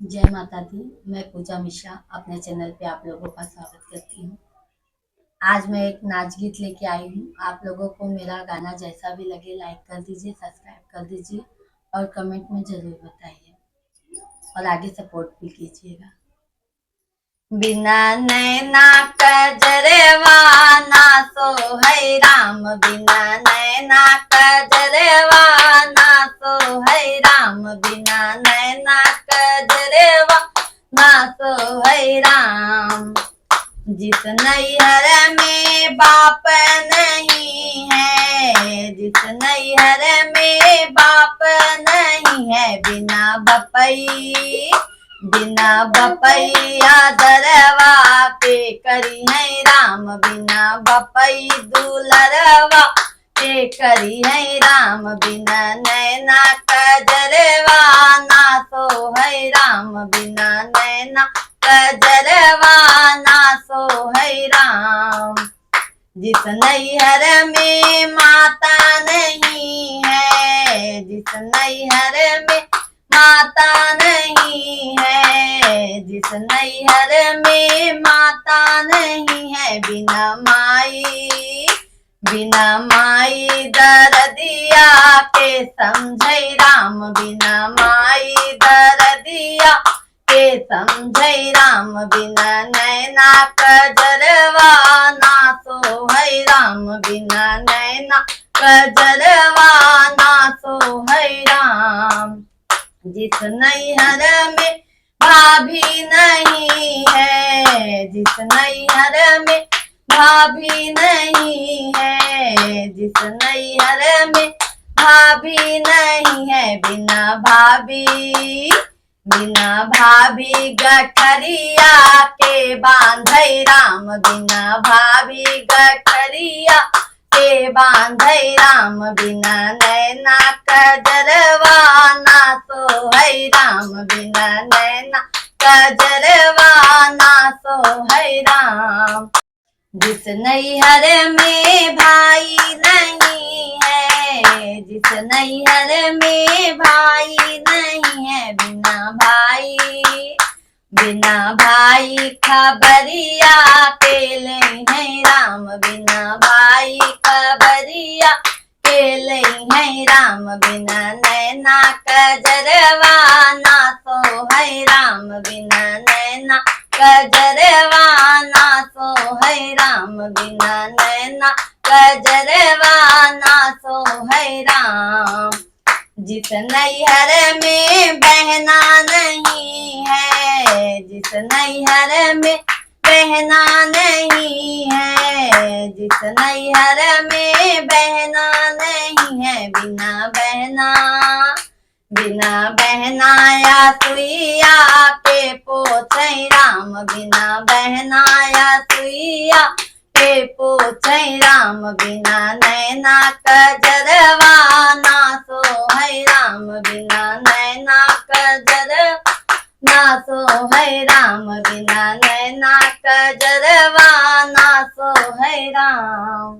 जय माता दी। मैं पूजा मिश्रा अपने चैनल पे आप लोगों का स्वागत करती हूँ। आज मैं एक नाच गीत लेके आई हूँ। आप लोगों को मेरा गाना जैसा भी लगे लाइक कर दीजिए, सब्सक्राइब कर दीजिए और कमेंट में ज़रूर बताइए और आगे सपोर्ट भी कीजिएगा। बिना नैना कजरवा ना सोहै राम, बिना नैना कजरवा ना सोहै राम, बिना नैना कजरवा ना सोहै राम। जिस नैहर में बाप नहीं है, जिस नैहर में बाप नहीं है, बिना बपैया दरवा के करी है राम, बिना बपई दुलरवा के करी है राम। बिना नैना कजरवा ना सोहै राम, बिना नैना कजरवा ना सोहै राम। जिस नैहर में माता नहीं है, जिस नैहर में माता नहीं है, जिस नैहर में माता नहीं है, बिना माई दर्दिया के समझै राम, बिना माई दर्दिया के समझै राम। बिना नैना कजरवा ना सोहै राम, बिना नैना कजरवा ना सोहै राम। जिस नैहर में भाभी नहीं है, जिस नैहर में भाभी नहीं है, जिस नैहर में भाभी नहीं है, बिना भाभी गठरिया के बांधै राम, बिना भाभी गठरिया के बांधै राम। बिना नैना कजरवा ना सोहै राम, बिना नैना कजरवा ना सोहै राम। जिस नैहर में भाई नहीं है, जिस नैहर में भाई नहीं है, बिना भाई खबरिया के लई है राम, बिना भाई खबरिया के लई है राम। बिना नैना कजरवा ना सोहै राम, बिना नैना कजरवा ना सोहै राम, बिना नैना कजरवा ना सोहै राम। जिस नैहर में बहना नहीं है, जिस नैहर में बहना नहीं है, जिस नैहर में बहना नहीं है, बिना बहना या सुइया के पोछै राम, बिना बहना या सुइया के पोछै राम। बिना नैना कजरवा ना सोहै राम, बिना नैना कजरवा ना सोहै राम, बिना नैना कजरवा ना सोहै राम।